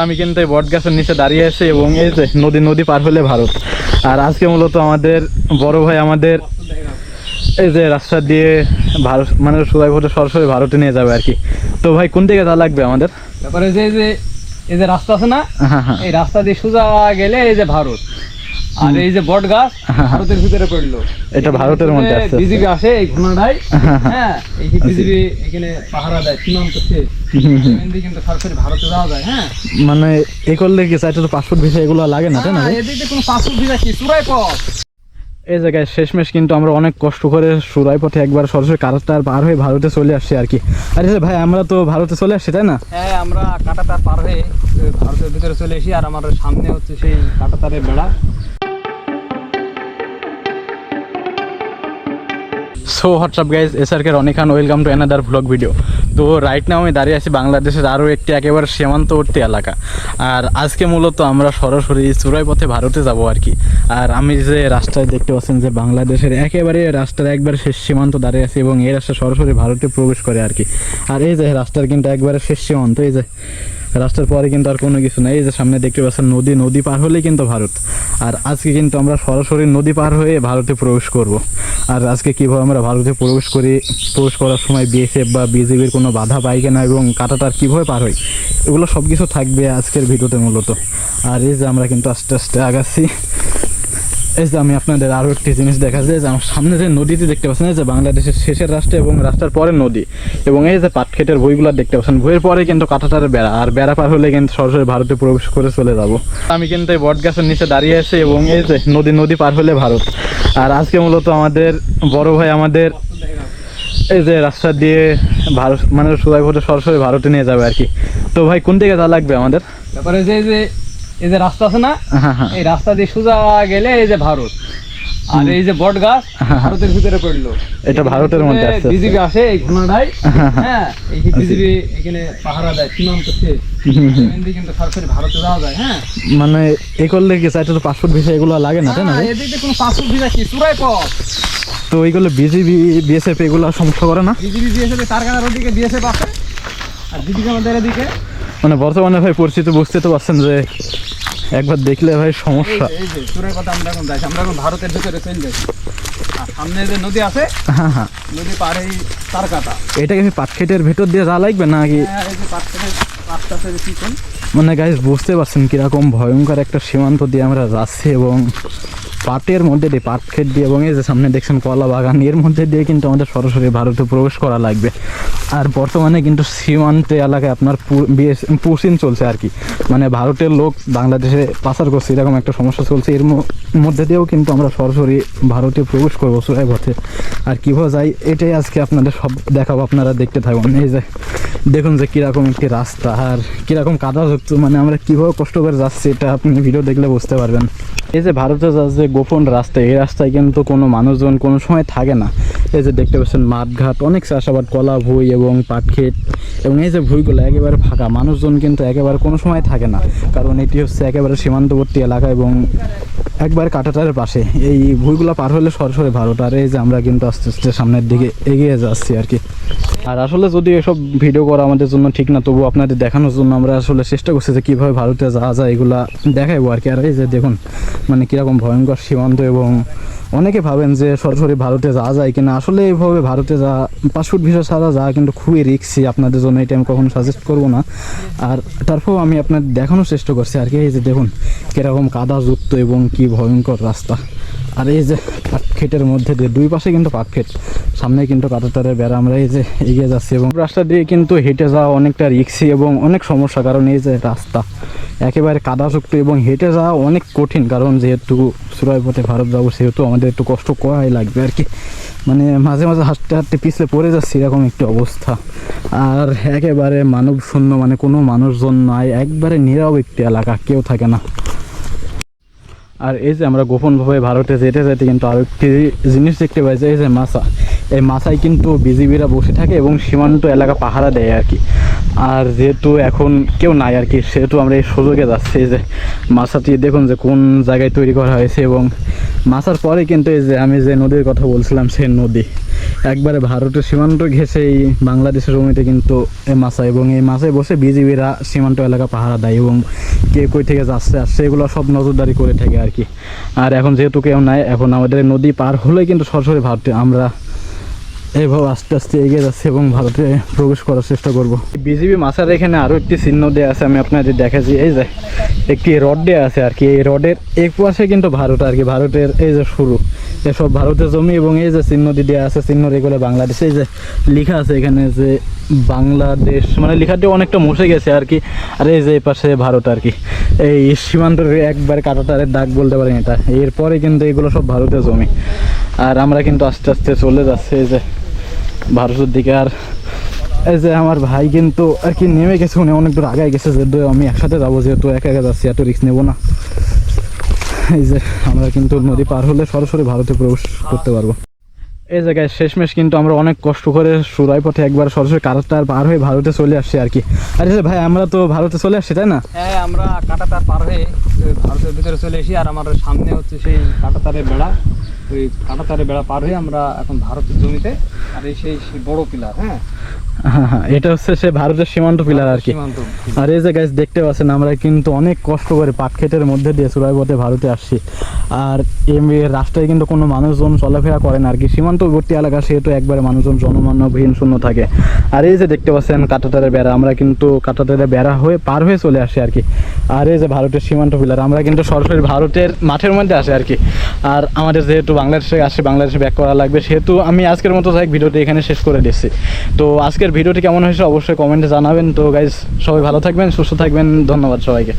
আমি কিন্তু এই বট গাছের নিচে দাঁড়িয়ে আছি এবং এই যে নদী পার হলে ভারত। আর আজকে মূলত আমাদের বড় ভাই আমাদের এই যে রাস্তা দিয়ে ভারত মানে সুরাইঘাটে সরাসরি ভারতে নিয়ে যাবে আর কি। তো ভাই কোন দিকে যাওয়া লাগবে আমাদের? তারপরে যে এই যে রাস্তা আছে না, এই রাস্তা দিয়ে সোজা গেলে এই যে ভারত, আর এই যে বট গাছ ভারতের ভিতরে পড়লো, এটা ভারতের মধ্যে আছে। বিজিবি আসে এই ঘোড়াটাই, হ্যাঁ এই বিজিবি এখানে পাহারা দেয় সীমান্ত শেষ, কিন্তু সরাসরি ভারতে যাওয়া যায়। হ্যাঁ মানে এই করলে কি চাইতে তো পাসপোর্ট ভিসা এগুলো লাগে না তাই না? এদিকে কোনো পাসপোর্ট ভিসা কি চুরাই পথ। এই জায়গায় শেষমেশ কিন্তু আমরা অনেক কষ্ট করে সুরাই পথে একবার সরাসরি কাটাতার পার হয়ে ভারতে চলে আসছি আর কি। আরে ভাই আমরা তো ভারতে চলে আসছি তাই না? হ্যাঁ আমরা কাটাতার পার হয়ে ভারতের ভিতরে চলে এসি, আর আমার সামনে হচ্ছে সেই কাটাতারের বেড়া। So what's up guys, SRK Roni Khan, welcome to another vlog video. তো রাইট নাও আমি দাঁড়িয়ে আছি বাংলাদেশের আরও একটি একেবারে সীমান্তবর্তী এলাকা। আর আজকে মূলত আমরা সরাসরি চুরাই পথে ভারতে যাব আর কি। আর আমি যে রাস্তায় দেখতে পাচ্ছেন যে বাংলাদেশের একেবারে রাস্তার একবারে শেষ সীমান্ত দাঁড়িয়ে আছে এবং এই রাস্তা সরাসরি ভারতে প্রবেশ করে আর কি। আর এই যে রাস্তার কিন্তু একবারে শেষ সীমান্ত, এই যে রাস্তার পরে কিন্তু আর কোনো কিছু নেই। এই যে সামনে দেখতে পাচ্ছেন নদী পার হলেই কিন্তু ভারত। আর আজকে কিন্তু আমরা সরাসরি নদী পার হয়ে ভারতে প্রবেশ করব। আর আজকে কীভাবে আমরা ভারতে প্রবেশ করার সময় বিএসএফ বা বিজেপির কোনো বাধা পাই কিনা এবং কাটাতার কীভাবে পার হয়, এগুলো সব কিছু থাকবে আজকের ভিডিওতে মূলত। আর এই যে আমরা কিন্তু আস্তে আস্তে আগাচ্ছি। এই যে আমি আপনাদের আরও একটি জিনিস দেখা যায় যে আমার সামনে যে নদীটি দেখতে পাচ্ছেন, এই যে বাংলাদেশের শেষের রাস্তা এবং রাস্তার পরে নদী, এবং এই যে পাটক্ষেতের বইগুলো দেখতে পাচ্ছেন, বইয়ের পরে কিন্তু কাঁটাতারের বেড়া। আর বেড়া পার হলে কিন্তু সরাসরি ভারতে প্রবেশ করে চলে যাব। আমি কিন্তু এই বট গাছের নিচে দাঁড়িয়ে আছি এবং এই যে নদী পার হলে ভারত। আর আজকে মূলত আমাদের বড় ভাই আমাদের এই যে রাস্তা দিয়ে ভারত মানে সুরাইঘাটে সরাসরি ভারতে নিয়ে যাবে আর কি। তো ভাই কোন দিকে যাওয়া লাগবে আমাদের? তারপরে যে এই যে রাস্তা আছে না, এই রাস্তা দিয়ে সোজা গেলে এই যে ভারত, আর এই যে বট গাছ ভারতের ভিতরে পড়লো, এটা ভারতের মধ্যে আছে। বিজিবি আসে এই ঘোড়াটাই, হ্যাঁ এই বিজিবি এখানে পাহারা দেয় সীমান্ত শেষ, কিন্তু সরাসরি ভারতে যাওয়া যায়। হ্যাঁ মানে এই করলে কি চাইতে তো পাসপোর্ট ভিসা এগুলো লাগে না তাই না? এদিকে কোনো পাসপোর্ট ভিসা কি চুরাই পথ। তো এইগুলো বিজিবি বিএসএফ এগুলো সমস্যা করে না? বিজিবি বিএসএফ তার কারণে ওদিকে বিএসএফ আছে, আর দিদিকে আমাদের এদিকে মানে বর্তমানে ভাই পরিস্থিতি বুঝতে তো পারছেন যে একবার দেখলে ভাই সমস্যা। এই যে চুরাই কথা আমরা এখন যাচ্ছি, আমরা এখন ভারতের ভিতরে চলে যাচ্ছি। আর সামনে যে নদী আছে, হ্যাঁ নদী পারে তার কাটা, এটা কি পাটক্ষেতের ভেতর দিয়ে যাওয়া লাগবে নাকি? হ্যাঁ এই যে পাটক্ষেতের পিছন। মানে গাইস বুঝতে পারছেন কিরকম ভয়ঙ্কর একটা সীমান্ত দিয়ে আমরা যাচ্ছি এবং পাটের মধ্যে দিয়ে পাটক্ষেত দিয়ে, এবং এই যে সামনে দেখছেন কলা বাগান, এর মধ্যে দিয়ে কিন্তু আমাদের সরাসরি ভারতে প্রবেশ করা লাগবে। আর বর্তমানে কিন্তু সীমান্ত এলাকায় আপনার পুশিন চলছে আর কি, মানে ভারতের লোক বাংলাদেশে পাচার করছে, এরকম একটা সমস্যা চলছে। এর মধ্যে দিয়েও কিন্তু আমরা সরাসরি ভারতে প্রবেশ করবো চুরাই পথে। আর কীভাবে যাই এটাই আজকে আপনাদের সব দেখাবো, আপনারা দেখতে থাকুন। এই যে দেখুন যে কীরকম একটি রাস্তা আর কীরকম কাদাযুক্ত, মানে আমরা কীভাবে কষ্ট করে যাচ্ছি এটা আপনি ভিডিও দেখলে বুঝতে পারবেন। এই যে ভারতে যে গোপন রাস্তা, এই রাস্তায় কিন্তু কোনো মানুষজন কোনো সময় থাকে না। এই যে দেখতে পাচ্ছেন মাঠঘাট, অনেক চাষাবাদ, কলা ভুঁই এবং পাটক্ষেত, এবং এই যে ভুঁইগুলো একেবারে ফাঁকা, মানুষজন কিন্তু একেবারে কোনো সময় থাকে না, কারণ এটি হচ্ছে একেবারে সীমান্তবর্তী এলাকা এবং একবারে কাঁটাতারের পাশে। এই ভুঁইগুলো পার হলে সরাসরি ভারত। আর এই যে আমরা কিন্তু আস্তে আস্তে সামনের দিকে এগিয়ে যাচ্ছি আর কি। আর আসলে যদি এসব ভিডিও করা আমাদের জন্য ঠিক না, তবু আপনাদের দেখানোর জন্য আমরা আসলে চেষ্টা করছি যে কীভাবে ভারতে যাওয়া যায় এগুলা দেখাইবো আর কি। আর এই যে দেখুন মানে কীরকম ভয়ঙ্কর সীমান্ত, এবং অনেকে ভাবেন যে সরাসরি ভারতে যাওয়া যায় কিনা, আসলে এইভাবে ভারতে যাওয়া পাসপোর্ট ভিসা ছাড়া যাওয়া কিন্তু খুবই রিস্কি আপনাদের জন্য, এটা আমি কখনো সাজেস্ট করবো না। আর তারপরেও আমি আপনাদের দেখানোর চেষ্টা করছি আর কি। এই যে দেখুন কীরকম কাদাযুক্ত এবং কি ভয়ঙ্কর রাস্তা। আর এই যে পাটক্ষেতের মধ্যে দিয়ে দুই পাশে কিন্তু পাটক্ষেত, সামনে কিন্তু কাঁটাতারের বেড়া। আমরা এই যে এগিয়ে যাচ্ছি এবং রাস্তা দিয়ে কিন্তু হেঁটে যাওয়া অনেকটা রিক্সি এবং অনেক সমস্যা, কারণ এই যে রাস্তা একেবারে কাদাযুক্ত এবং হেঁটে যাওয়া অনেক কঠিন, কারণ যেহেতু চুরাই পথে ভারত যাবো সেহেতু আমাদের একটু কষ্ট করাই লাগবে আর কি। মানে মাঝে মাঝে হাঁটতে হাঁটতে পিছলে পড়ে যাচ্ছি, এরকম একটি অবস্থা। আর একেবারে মানব শূন্য, মানে কোনো মানুষজন নাই, একবারে নীরব একটি এলাকা, কেউ থাকে না। আর এই যে আমরা গোপনভাবে ভারতে যেতে যেতে কিন্তু আরও একটি জিনিস দেখতে পাই যে এই যে মাছা, এই মাছায় কিন্তু বিজিবিরা বসে থাকে এবং সীমান্ত এলাকা পাহারা দেয় আর কি। আর যেহেতু এখন কেউ নাই আর কি, সেহেতু আমরা এই সুযোগে যাচ্ছি। এই যে মাছাটি দেখুন যে কোন জায়গায় তৈরি করা হয়েছে, এবং মাছার পরে কিন্তু এই যে আমি যে নদীর কথা বলছিলাম সেই নদী, একবারে ভারতের সীমান্ত ঘেঁষেই বাংলাদেশের জমিতে কিন্তু এই মাছা, এবং এই মাছায় বসে বিজিবিরা সীমান্ত এলাকা পাহারা দেয় এবং কে কই থেকে যাচ্ছে আসছে এগুলো সব নজরদারি করে থাকে আর কি। আর এখন যেহেতু কেউ নাই, এখন আমাদের নদী পার হলেই কিন্তু সরাসরি ভারতে আমরা এইভাবে আস্তে আস্তে এগিয়ে যাচ্ছে এবং ভারতে প্রবেশ করার চেষ্টা করব। বিজিবি মাছার এখানে আরও একটি চিহ্ন দেওয়া আছে, আমি আপনাদের দেখাচ্ছি। এই যে একটি রড দেওয়া আছে আর কি, এই রডের এক পাশে কিন্তু ভারত আর কি, ভারতের এই যে শুরু, এসব ভারতের জমি, এবং এই যে চিহ্ন দেওয়া আছে, চিহ্ন এগুলো বাংলাদেশ। এই যে লেখা আছে এখানে যে বাংলাদেশ, মানে লেখাটি অনেকটা মুছে গেছে আর কি। আর এই যে এই পাশে ভারত আর কি, এই সীমান্তের একবার কাঁটাতারের দাগ বলতে পারেন এটা। এরপরে কিন্তু এগুলো সব ভারতের জমি, আর আমরা কিন্তু আস্তে আস্তে চলে যাচ্ছে এই যে ভারতের দিকে। আর এই যে আমার ভাই কিন্তু আর কি নেমে গেছে, উনি অনেক দূর আগায় গেছে, যেহেতু আমি একসাথে যাবো, যেহেতু একা একা যাচ্ছি, এত রিস্ক নেবো না। এই যে আমরা কিন্তু নদী পার হলে সরাসরি ভারতে প্রবেশ করতে পারবো। এই জায়গায় শেষমেশ কিন্তু আমরা অনেক কষ্ট করে সুরাই পথে একবার সরাসরি কাঁটাতার পার হয়ে ভারতে চলে আসছি আর কি। আর এই যে ভাই আমরা তো ভারতে চলে আসছি, তাই না? হ্যাঁ, আমরা কাঁটাতার পার হয়ে ভারতের ভিতরে চলে এসি, আর আমার সামনে হচ্ছে সেই কাঁটাতারের বেড়া। ওই কাঁটাতারের বেড়া পার হয়ে আমরা এখন ভারতের জমিতে। আর এই সেই বড় পিলার, হ্যাঁ হ্যাঁ, এটা হচ্ছে সে ভারতের সীমান্ত পিলার আর কি। সীমান্ত পিলার। আর এই যে গাইস দেখতে পাচ্ছেন আমরা কিন্তু অনেক কষ্ট করে পাট ক্ষেতের মধ্যে দিয়ে চূড়াই পথে ভারতে আসছি। আর এই রাস্তায় কিন্তু কোনো মানুষজন চলাফেরা করেন আর কি, সীমান্তবর্তী এলাকা, সেহেতু একবারে মানুষজন জনমানবহীন শূন্য থাকে। আর এই যে দেখতে পাচ্ছেন কাঁটাতারের বেড়া, আমরা কিন্তু কাঁটাতারের বেড়া হয়ে পার হয়ে চলে আসি আর কি। আর এই যে ভারতের সীমান্ত পিলার, আমরা কিন্তু সরাসরি ভারতের মাঠের মধ্যে আসি আর কি। আর আমাদের যেহেতু বাংলাদেশে আসে, বাংলাদেশে ব্যাক করা লাগবে, সেহেতু আমি আজকের মতো ভিডিওটি এখানে শেষ করে দিচ্ছি। তো আজকের ভিডিওটি কেমন হয়েছে অবশ্যই কমেন্টে জানাবেন। তো গাইজ সবাই ভালো থাকবেন, সুস্থ থাকবেন, ধন্যবাদ সবাইকে।